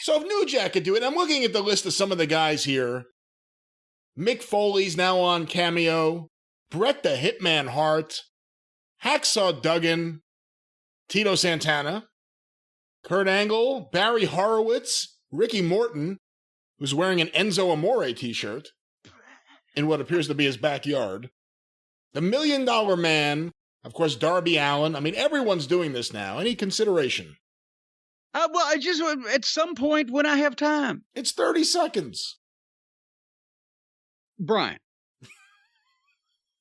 So if New Jack could do it, I'm looking at the list of some of the guys here. Mick Foley's now on Cameo. Bret the Hitman Hart. Hacksaw Duggan. Tito Santana. Kurt Angle. Barry Horowitz. Ricky Morton, who's wearing an Enzo Amore t-shirt in what appears to be his backyard. The $1 Million Man. Of course, Darby Allin. I mean, everyone's doing this now. Any consideration? Well, I just, at some point when I have time. It's 30 seconds. Brian,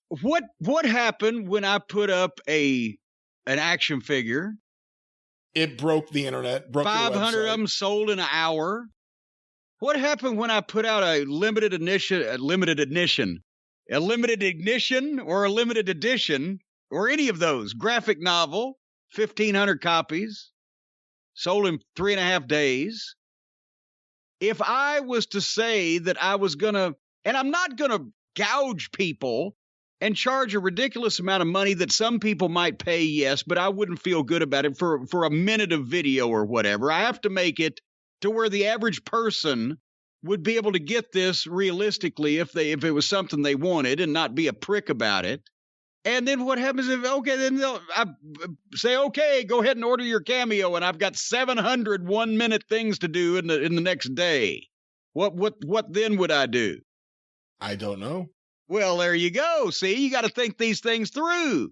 what happened when I put up an action figure? It broke the internet. Broke 500 of them sold in an hour. What happened when I put out a limited ignition, or a limited edition, or any of those graphic novel, 1,500 copies, sold in 3.5 days? If I was to say that I was gonna, and I'm not gonna gouge people and charge a ridiculous amount of money that some people might pay, yes, but I wouldn't feel good about it for a minute of video or whatever. I have to make it to where the average person would be able to get this realistically if it was something they wanted and not be a prick about it. And then what happens if, okay, then I say, okay, go ahead and order your Cameo, and I've got 700 1-minute things to do in the next day. What then would I do? I don't know. Well, there you go. See, you got to think these things through.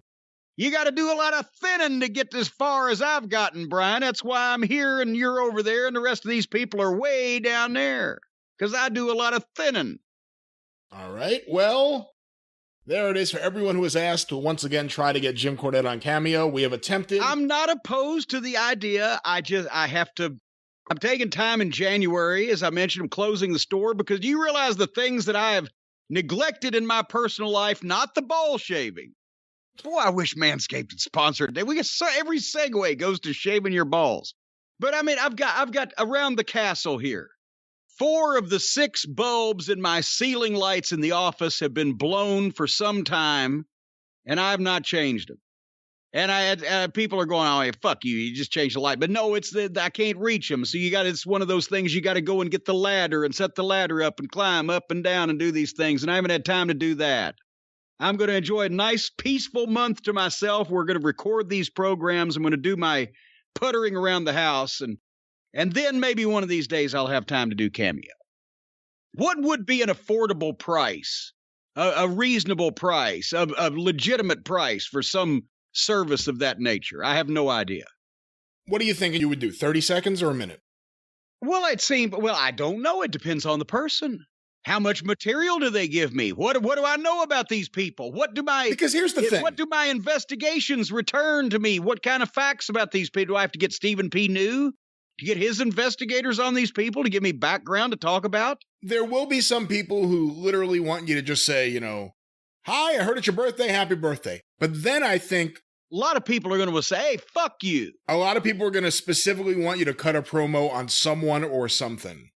You got to do a lot of thinning to get as far as I've gotten, Brian. That's why I'm here and you're over there, and the rest of these people are way down there, because I do a lot of thinning. All right. Well, there it is for everyone who has asked to once again try to get Jim Cornette on Cameo. We have attempted. I'm not opposed to the idea. I'm taking time in January. As I mentioned, I'm closing the store because you realize the things that I have neglected in my personal life, not the ball shaving. Boy, I wish Manscaped had sponsored it. Every segue goes to shaving your balls. But I mean, I've got around the castle here. 4 of the 6 bulbs in my ceiling lights in the office have been blown for some time, and I have not changed them. And people are going, oh, fuck you just changed the light. But no, I can't reach them. So it's one of those things you got to go and get the ladder and set the ladder up and climb up and down and do these things. And I haven't had time to do that. I'm going to enjoy a nice, peaceful month to myself. We're going to record these programs. I'm going to do my puttering around the house. And then maybe one of these days I'll have time to do Cameo. What would be an affordable price, a reasonable price, a legitimate price for some service of that nature? I have no idea. What do you think you would do? 30 seconds or a minute? Well, I don't know. It depends on the person. How much material do they give me? What do I know about these people? Because here's the thing. What do my investigations return to me? What kind of facts about these people? Do I have to get Stephen P. New to get his investigators on these people to give me background to talk about? There will be some people who literally want you to just say, hi, I heard it's your birthday, happy birthday. But then I think a lot of people are going to say, hey, fuck you. A lot of people are going to specifically want you to cut a promo on someone or something.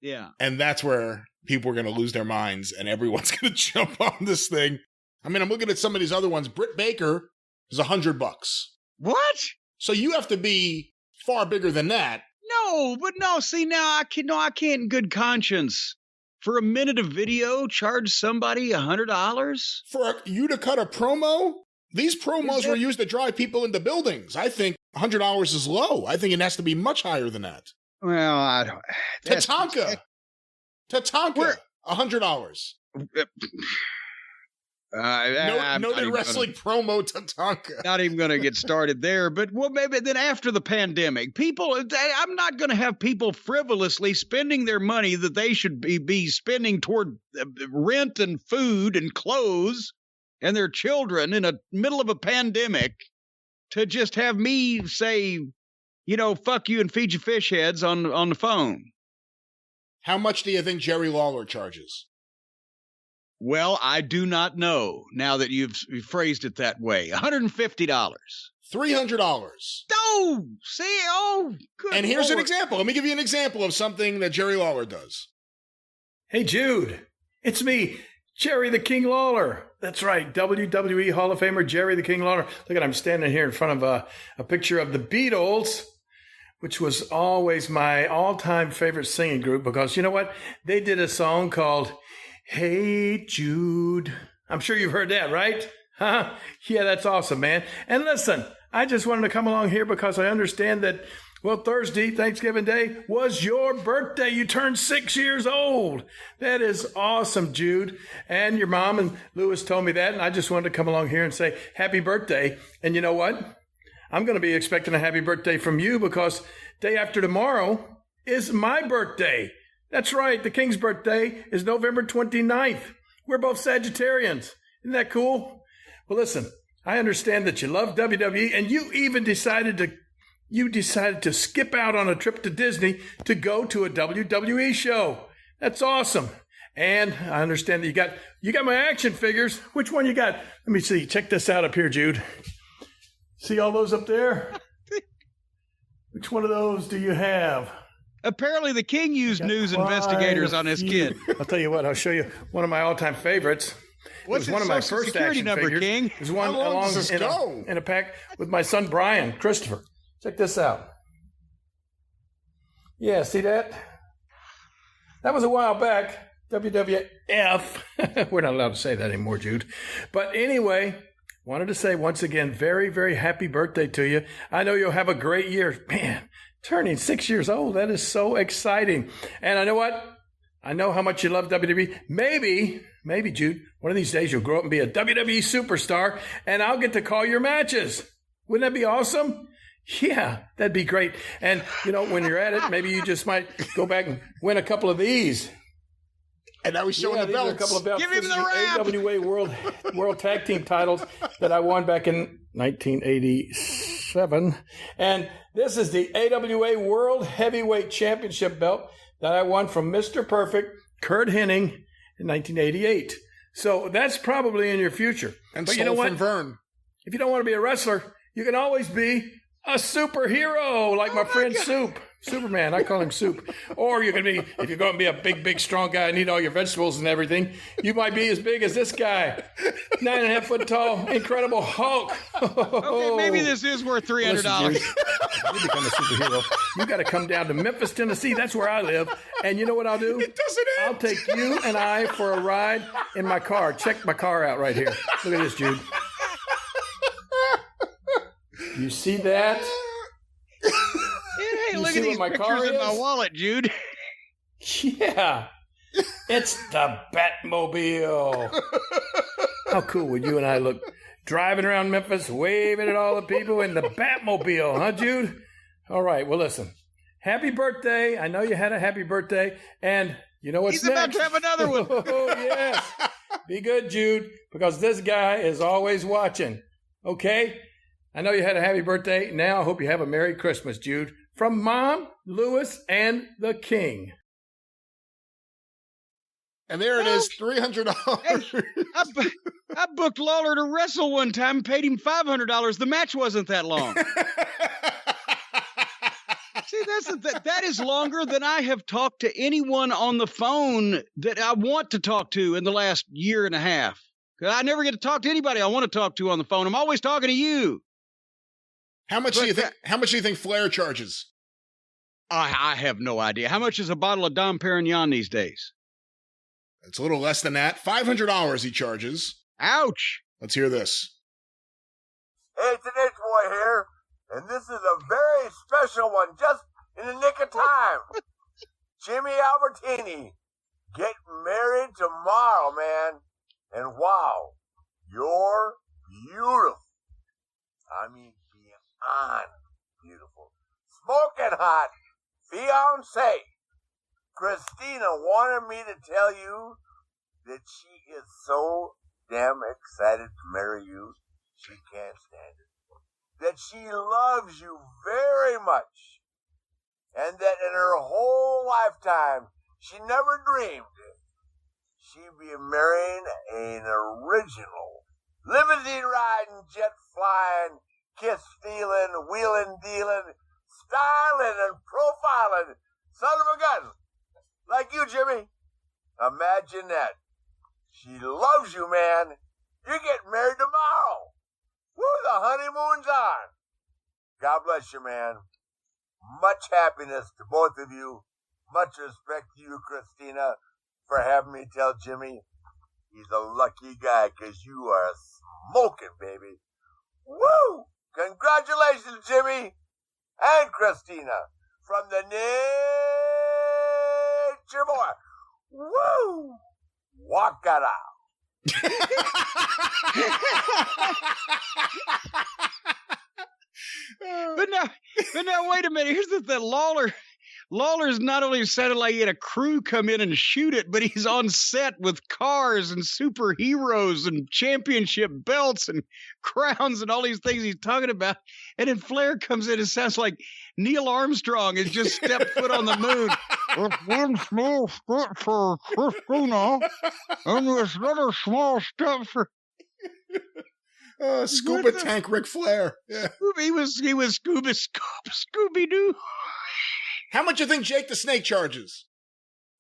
Yeah. And that's where people are going to lose their minds and everyone's going to jump on this thing. I mean, I'm looking at some of these other ones. Britt Baker is $100. What? So you have to be far bigger than that. No, see, now I can't in good conscience. For a minute of video, charge somebody $100? For you to cut a promo? These promos were used to drive people into buildings. I think $100 is low. I think it has to be much higher than that. Well, I don't. Tatanka, $100. Noted wrestling promo Tatanka. Not even going to get started there. But maybe then after the pandemic, I'm not going to have people frivolously spending their money that they should be spending toward rent and food and clothes and their children in the middle of a pandemic to just have me say, fuck you and feed your fish heads on the phone. How much do you think Jerry Lawler charges? Well, I do not know now that you've phrased it that way. $150. $300. Oh, see, good. And here's Lord. an example. Let me give you an example of something that Jerry Lawler does. Hey, Jude, it's me, Jerry the King Lawler. That's right, WWE Hall of Famer Jerry the King Lawler. Look at, I'm standing here in front of a picture of the Beatles which was always my all-time favorite singing group because you know what? They did a song called Hey Jude. I'm sure you've heard that, right? Huh? Yeah, that's awesome, man. And listen, I just wanted to come along here because I understand that, well, Thursday, Thanksgiving Day, was your birthday. You turned 6 years old. That is awesome, Jude. And your mom and Lewis told me that, and I just wanted to come along here and say happy birthday. And you know what? I'm going to be expecting a happy birthday from you because day after tomorrow is my birthday. That's right. The King's birthday is November 29th. We're both Sagittarians. Isn't that cool? Well, listen, I understand that you love WWE and you even decided to skip out on a trip to Disney to go to a WWE show. That's awesome. And I understand that you got my action figures. Which one you got? Let me see. Check this out up here, Jude. See all those up there? Which one of those do you have? Apparently the King used news investigators on his kid. I'll tell you what, I'll show you one of my all-time favorites. What's one of my first security action number, figures. King? There's one How long along does this go? in a pack with my son Brian, Christopher. Check this out. Yeah, see that? That was a while back. WWF. We're not allowed to say that anymore, Jude. But anyway, wanted to say once again, very, very happy birthday to you. I know you'll have a great year. Man, turning 6 years old, that is so exciting. And I know what? I know how much you love WWE. Maybe, Jude, one of these days you'll grow up and be a WWE superstar, and I'll get to call your matches. Wouldn't that be awesome? Yeah, that'd be great. And, you know, when you're at it, maybe you just might go back and win a couple of these. And now he's showing the these are belts. a couple of belts. Give him This the is rap. AWA World Tag Team titles that I won back in 1987. And this is the AWA World Heavyweight Championship belt that I won from Mr. Perfect, Kurt Hennig, in 1988. So that's probably in your future. And but sold you know what? from Vern. If you don't want to be a wrestler, you can always be a superhero like my friend Soup. Superman, I call him Soup. Or you can be, if you're going to be a big, big, strong guy and eat all your vegetables and everything, you might be as big as this guy. 9.5 foot tall, Incredible Hulk. Okay, maybe this is worth $300. Listen, Jude, if you become a superhero, you got to come down to Memphis, Tennessee. That's where I live. And you know what I'll do? It doesn't end. I'll take you and I for a ride in my car. Check my car out right here. Look at this, Jude. You see that? Hey, You look see at these what my car pictures in my is? wallet, Jude. Yeah. It's the Batmobile. How cool would you and I look driving around Memphis, waving at all the people in the Batmobile, huh, Jude? All right, well, listen. Happy birthday. I know you had a happy birthday. And you know what's He's about next? to have another one. Oh, yes. Be good, Jude, because this guy is always watching. Okay? I know you had a happy birthday. Now I hope you have a Merry Christmas, Jude. From Mom, Lewis, and the King. And there it is, $300. I booked Lawler to wrestle one time, paid him $500. The match wasn't that long. See, that is longer than I have talked to anyone on the phone that I want to talk to in the last year and a half. 'Cause I never get to talk to anybody I want to talk to on the phone. I'm always talking to you. How much do you think Flair charges? I have no idea. How much is a bottle of Dom Perignon these days? It's a little less than that. $500 he charges. Ouch. Let's hear this. Hey, it's the Nash Boy here, and this is a very special one, just in the nick of time. Jimmy Albertini, get married tomorrow, man. And wow, you're beautiful. I mean, beyond beautiful. Smoking hot. Fiancé. Christina wanted me to tell you that she is so damn excited to marry you, she can't stand it. That she loves you very much. And that in her whole lifetime, she never dreamed she'd be marrying an original, limousine-riding, jet-flying, kiss-stealing, wheeling-dealing, styling and profiling son of a gun like you, Jimmy. Imagine that. She loves you, man. You're getting married tomorrow. Woo, the honeymoon's on. God bless you, man. Much happiness to both of you. Much respect to you, Christina, for having me tell Jimmy he's a lucky guy because you are smoking, baby. Woo! Congratulations, Jimmy and Christina from the Nature Boy. Woo! Walk it out. But now, wait a minute. Here's the thing. Lawler's not only sounded like he had a crew come in and shoot it, but he's on set with cars and superheroes and championship belts and crowns and all these things he's talking about. And then Flair comes in and sounds like Neil Armstrong has just stepped foot on the moon. It's one small step for Christina, and it's another small step for... Scuba tank Ric Flair. Yeah. He was Scooby-Doo. How much you think Jake the Snake charges?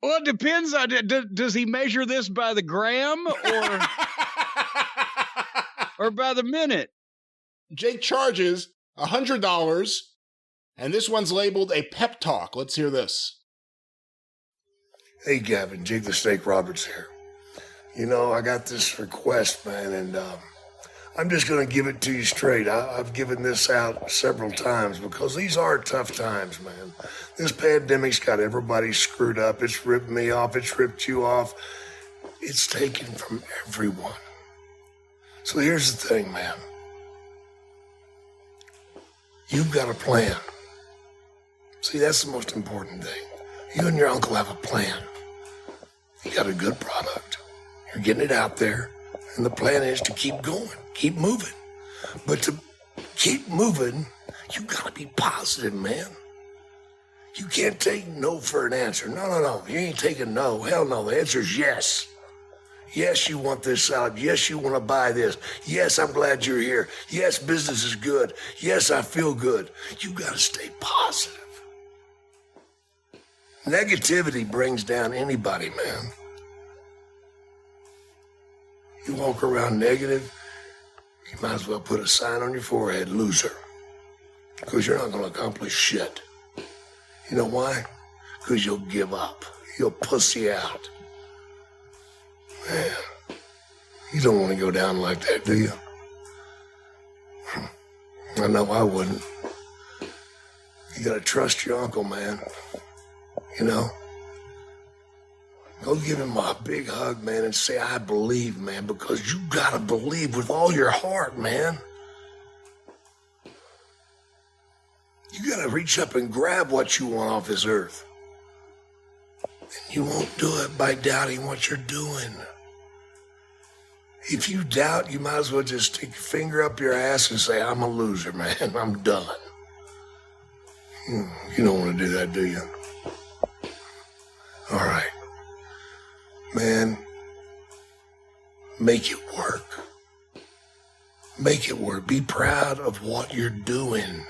Well, it depends on, does he measure this by the gram or by the minute? Jake charges $100, and this one's labeled a pep talk. Let's hear this. Hey, Gavin, Jake the Snake Roberts here. You know, I got this request, man, and I'm just going to give it to you straight. I've given this out several times because these are tough times, man. This pandemic's got everybody screwed up. It's ripped me off. It's ripped you off. It's taken from everyone. So here's the thing, man. You've got a plan. See, that's the most important thing. You and your uncle have a plan. You got a good product. You're getting it out there. And the plan is to keep going, keep moving. But to keep moving, you gotta be positive, man. You can't take no for an answer. No. You ain't taking no. Hell no. The answer is yes. Yes, you want this out. Yes, you want to buy this. Yes, I'm glad you're here. Yes, business is good. Yes, I feel good. You gotta stay positive. Negativity brings down anybody, man. You walk around negative, you might as well put a sign on your forehead, loser. Because you're not going to accomplish shit. You know why? Because you'll give up. You'll pussy out. Man, you don't want to go down like that, do you? I know I wouldn't. You got to trust your uncle, man. You know? Go give him a big hug, man, and say, I believe, man, because you gotta believe with all your heart, man. You gotta reach up and grab what you want off this earth. And you won't do it by doubting what you're doing. If you doubt, you might as well just stick your finger up your ass and say, I'm a loser, man. I'm done. You don't want to do that, do you? All right. Man, make it work. Make it work. Be proud of what you're doing.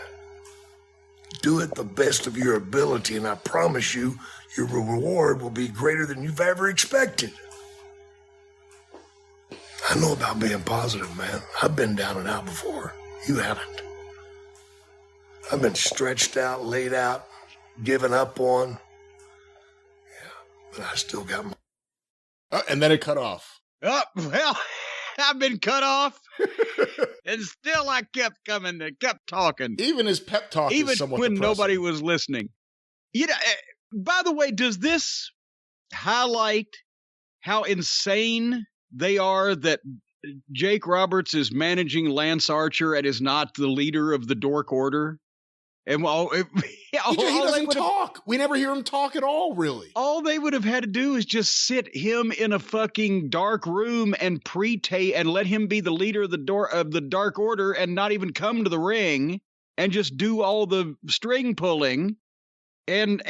Do it the best of your ability, and I promise you, your reward will be greater than you've ever expected. I know about being positive, man. I've been down and out before. You haven't. I've been stretched out, laid out, given up on. Yeah, but I still got my... And then it cut off. Oh, well, I've been cut off. And still I kept coming and kept talking. Even his pep talk even is somewhat when depressing. Nobody was listening. You know, by the way, does this highlight how insane they are that Jake Roberts is managing Lance Archer and is not the leader of the Dork Order? And he doesn't talk. We never hear him talk at all, really. All they would have had to do is just sit him in a fucking dark room and pre-tape and let him be the leader of the Dark Order and not even come to the ring and just do all the string pulling, and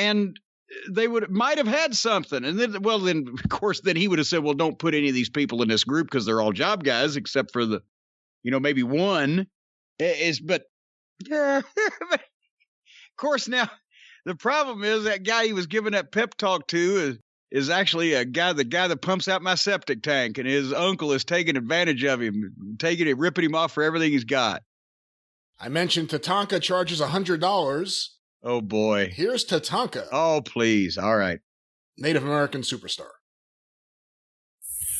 they might have had something. And then, well, then of course, then he would have said, well, don't put any of these people in this group because they're all job guys, except for the, maybe one but. Of course, now, the problem is that guy he was giving that pep talk to is actually the guy that pumps out my septic tank, and his uncle is taking advantage of him, ripping him off for everything he's got. I mentioned Tatanka charges $100. Oh, boy. Here's Tatanka. Oh, please. All right. Native American superstar.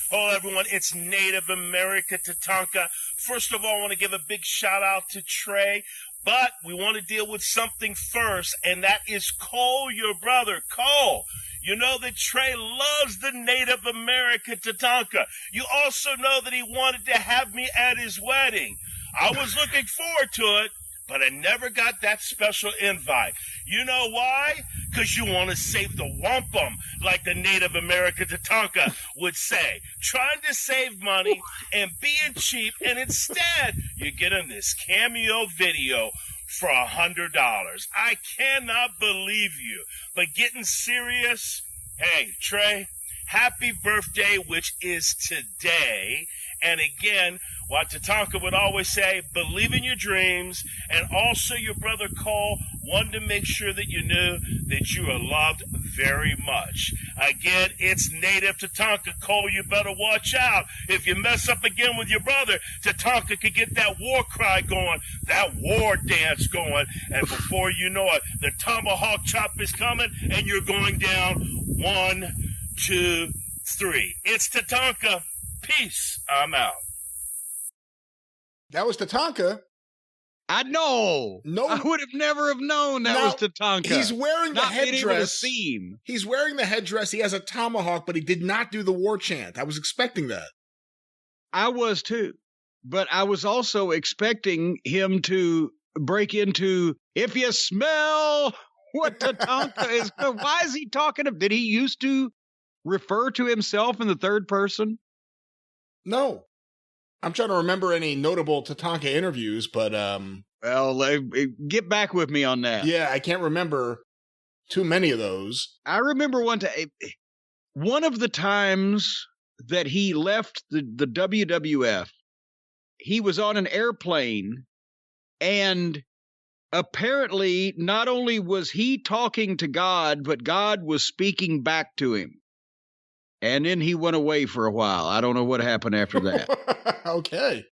Hello, everyone. It's Native America Tatanka. First of all, I want to give a big shout out to Trey, but we want to deal with something first, and that is Cole, your brother. Cole, you know that Trey loves the Native America Tatanka. You also know that he wanted to have me at his wedding. I was looking forward to it, but I never got that special invite. You know why? Because you want to save the wampum, like the Native American Tatanka would say. Trying to save money and being cheap, and instead you get in this Cameo video for $100. I cannot believe you. But getting serious, hey, Trey, happy birthday, which is today. And again, what Tatanka would always say, believe in your dreams. And also your brother Cole wanted to make sure that you knew that you are loved very much. Again, it's Native Tatanka. Cole, you better watch out. If you mess up again with your brother, Tatanka could get that war cry going, that war dance going. And before you know it, the tomahawk chop is coming and you're going down 1, 2, 3. It's Tatanka. Peace. I'm out. That was Tatanka. I know. No, I would have never have known that was Tatanka. He's wearing the not being able to headdress. see him. He's wearing the headdress. He has a tomahawk, but he did not do the war chant. I was expecting that. I was too. But I was also expecting him to break into, if you smell what Tatanka is. Why is he talking? Did he used to refer to himself in the third person? No. I'm trying to remember any notable Tatanka interviews, but well, get back with me on that. Yeah, I can't remember too many of those. I remember one of the times that he left the WWF, he was on an airplane, and apparently not only was he talking to God, but God was speaking back to him. And then he went away for a while. I don't know what happened after that. Okay.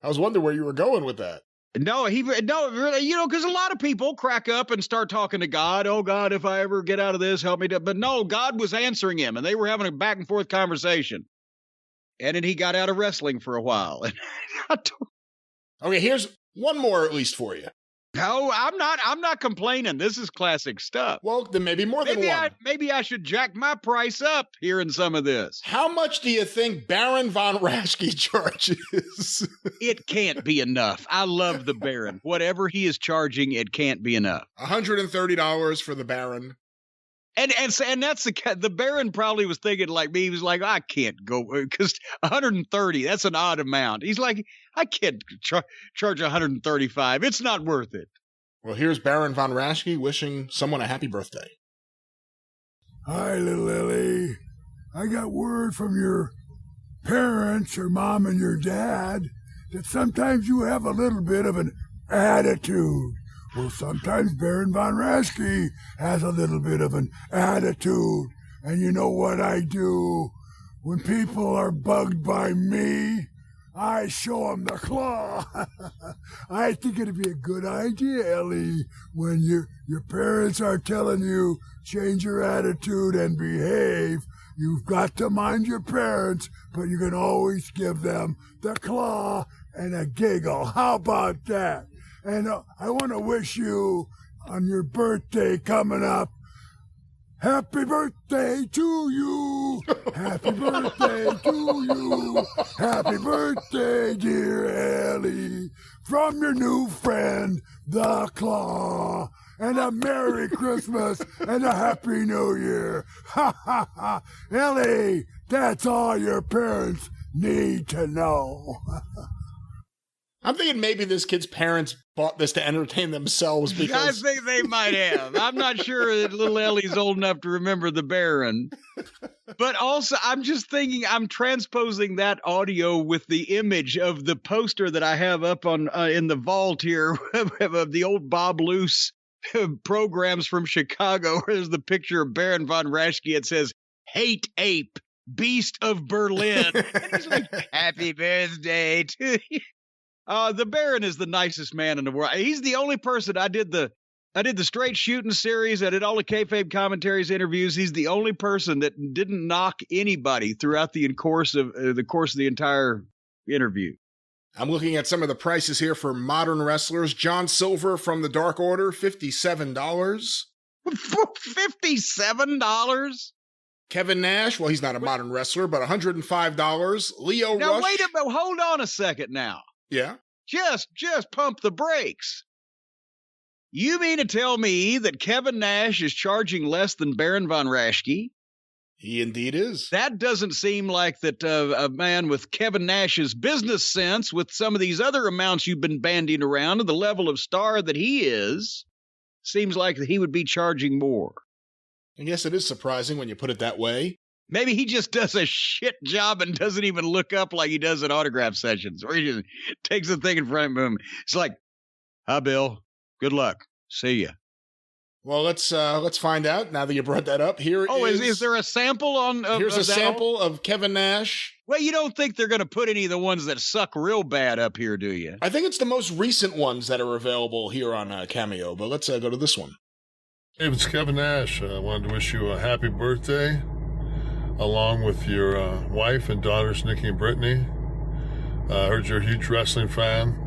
I was wondering where you were going with that. No, really, because a lot of people crack up and start talking to God. Oh, God, if I ever get out of this, help me. But no, God was answering him, and they were having a back and forth conversation. And then he got out of wrestling for a while. Okay, here's one more at least for you. No, I'm not complaining. This is classic stuff. Well, then maybe more than one. Maybe I should jack my price up hearing some of this. How much do you think Baron von Raschke charges? It can't be enough. I love the Baron. Whatever he is charging, it can't be enough. $130 for the Baron. And that's the Baron probably was thinking like me. He was like, I can't go because 130. That's an odd amount. He's like, I can't charge 135. It's not worth it. Well, here's Baron von Raschke wishing someone a happy birthday. Hi, little Lily. I got word from your parents, your mom and your dad, that sometimes you have a little bit of an attitude. Well, sometimes Baron von Raschke has a little bit of an attitude. And you know what I do? When people are bugged by me, I show them the claw. I think it'd be a good idea, Ellie, when your parents are telling you change your attitude and behave. You've got to mind your parents, but you can always give them the claw and a giggle. How about that? And I want to wish you, on your birthday coming up, happy birthday to you. Happy birthday to you. Happy birthday, dear Ellie. From your new friend, the Claw. And a Merry Christmas and a Happy New Year. Ha ha ha. Ellie, that's all your parents need to know. I'm thinking maybe this kid's parents bought this to entertain themselves because... I think they might have. I'm not sure that little Ellie's old enough to remember the Baron. But also, I'm just thinking, I'm transposing that audio with the image of the poster that I have up on in the vault here of the old Bob Luce programs from Chicago, where there's the picture of Baron von Raschke. It says, "Hate Ape, Beast of Berlin." And he's like, "Happy birthday to you." The Baron is the nicest man in the world. He's the only person I did the I did the Straight Shooting series. I did all the kayfabe commentaries, interviews. He's the only person that didn't knock anybody throughout the course of the entire interview. I'm looking at some of the prices here for modern wrestlers. John Silver from the Dark Order, $57. $57? Kevin Nash, well, he's not a modern wrestler, but $105. Leo Now, Rush. wait a minute. Hold on a second now. Yeah? Just pump the brakes. You mean to tell me that Kevin Nash is charging less than Baron von Raschke? He indeed is. That doesn't seem like that a man with Kevin Nash's business sense, with some of these other amounts you've been bandying around, and the level of star that he is, seems like he would be charging more. I guess it is surprising when you put it that way. Maybe he just does a shit job and doesn't even look up like he does at autograph sessions, or he just takes the thing in front of him. It's like, hi, Bill. Good luck. See ya. Well, let's find out now that you brought that up. Is there a sample on? Here's a sample of Kevin Nash. Well, you don't think they're going to put any of the ones that suck real bad up here, do you? I think it's the most recent ones that are available here on Cameo, but let's go to this one. Hey, it's Kevin Nash. I wanted to wish you a happy birthday, along with your wife and daughters, Nikki and Brittany. I heard you're a huge wrestling fan,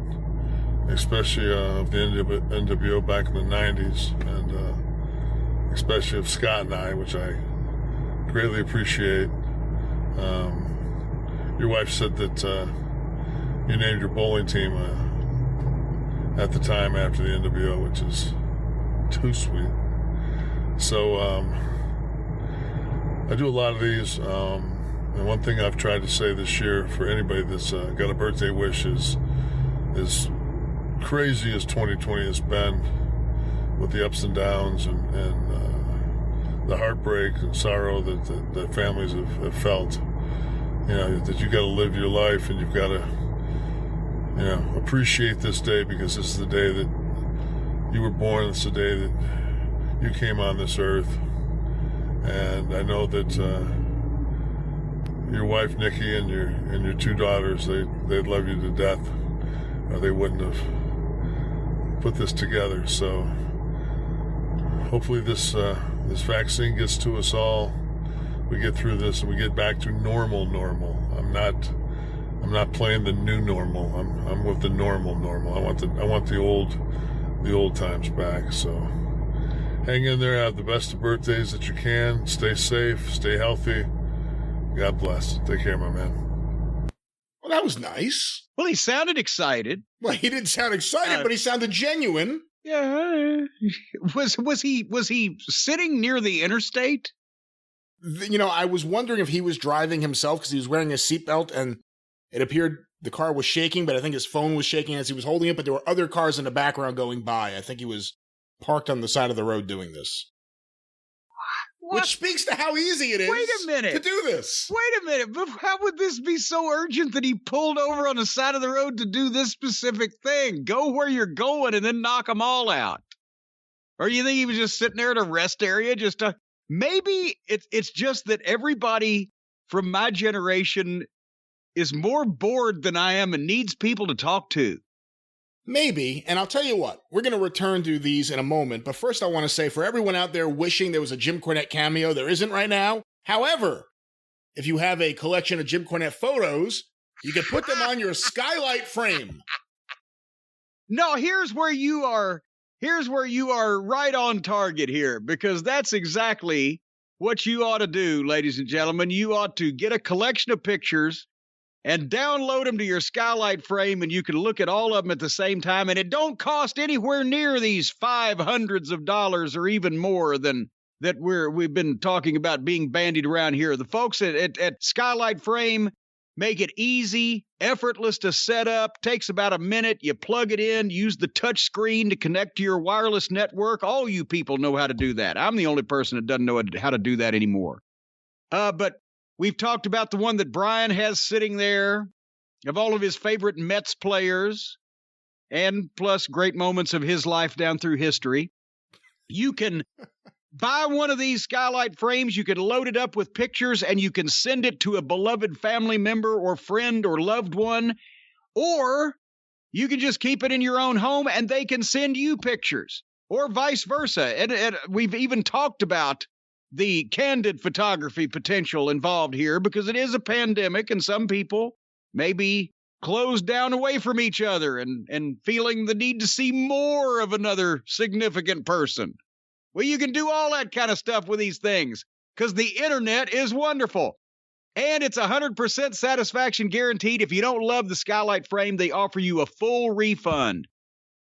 especially of the NWO back in the 90s, and especially of Scott and I, which I greatly appreciate. Your wife said that you named your bowling team at the time after the NWO, which is too sweet. So I do a lot of these, and one thing I've tried to say this year for anybody that's got a birthday wish is crazy as 2020 has been, with the ups and downs and the heartbreak and sorrow that families have felt. You know, that you got to live your life, and you've got to, you know, appreciate this day, because this is the day that you were born. It's the day that you came on this earth. And I know that your wife Nikki and your two daughters, they'd love you to death, or they wouldn't have put this together. So hopefully this vaccine gets to us all. We get through this and we get back to normal. I'm not playing the new normal. I'm with the normal. I want the old times back. So hang in there. Have the best of birthdays that you can. Stay safe. Stay healthy. God bless. Take care, my man. Well, that was nice. Well, he sounded excited. Well, he didn't sound excited, but he sounded genuine. Yeah. Was he sitting near the interstate? You know, I was wondering if he was driving himself, because he was wearing a seatbelt, and it appeared the car was shaking, but I think his phone was shaking as he was holding it, but there were other cars in the background going by. I think he was parked on the side of the road doing this. What? Which speaks to how easy it is to do this. Wait a minute. But how would this be so urgent that he pulled over on the side of the road to do this specific thing? Go where you're going and then knock them all out. Or you think he was just sitting there at a rest area just to... Maybe it's just that everybody from my generation is more bored than I am and needs people to talk to. Maybe, and I'll tell you what, we're going to return to these in a moment, but first I want to say, for everyone out there wishing there was a Jim Cornette cameo, there isn't right now. However, if you have a collection of Jim Cornette photos, you can put them on your Skylight frame. No, here's where you are right on target here, because that's exactly what you ought to do, ladies and gentlemen. You ought to get a collection of pictures and download them to your Skylight frame, and you can look at all of them at the same time, and it don't cost anywhere near these $500s or even more than that we've been talking about being bandied around here. The folks at Skylight Frame make it easy, effortless to set up, takes about a minute. You plug it in, use the touch screen to connect to your wireless network. All you people know how to do that. I'm the only person that doesn't know how to do that anymore. But we've talked about the one that Brian has sitting there of all of his favorite Mets players, and plus great moments of his life down through history. You can buy one of these Skylight frames, you can load it up with pictures, and you can send it to a beloved family member or friend or loved one, or you can just keep it in your own home and they can send you pictures. or vice versa. And we've even talked about the candid photography potential involved here because it is a pandemic and some people may be closed down away from each other and feeling the need to see more of another significant person. Well, you can do all that kind of stuff with these things because the internet is wonderful. And it's 100% satisfaction guaranteed. If you don't love the Skylight frame, they offer you a full refund.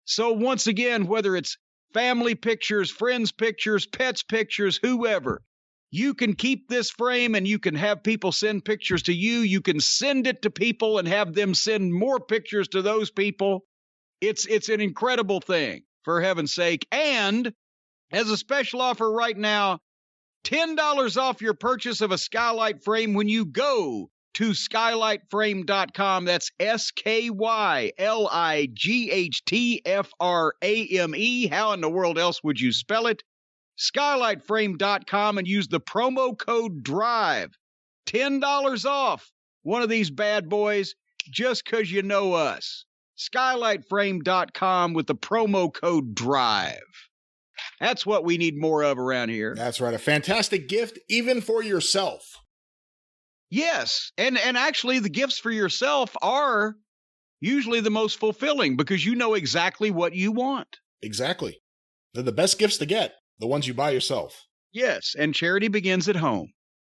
So once again, whether it's family pictures, friends pictures, pets pictures, whoever, you can keep this frame and you can have people send pictures to you. You can send it to people and have them send more pictures to those people. It's an incredible thing, for heaven's sake. And as a special offer right now, $10 off your purchase of a Skylight frame when you go to skylightframe.com. That's SKYLIGHTFRAME. How in the world else would you spell it? Skylightframe.com and use the promo code DRIVE. $10 off one of these bad boys just because you know us. Skylightframe.com with the promo code DRIVE. That's what we need more of around here. That's right. A fantastic gift, even for yourself. Yes. And actually, the gifts for yourself are usually the most fulfilling because you know exactly what you want. Exactly. They're the best gifts to get, the ones you buy yourself. Yes. And charity begins at home.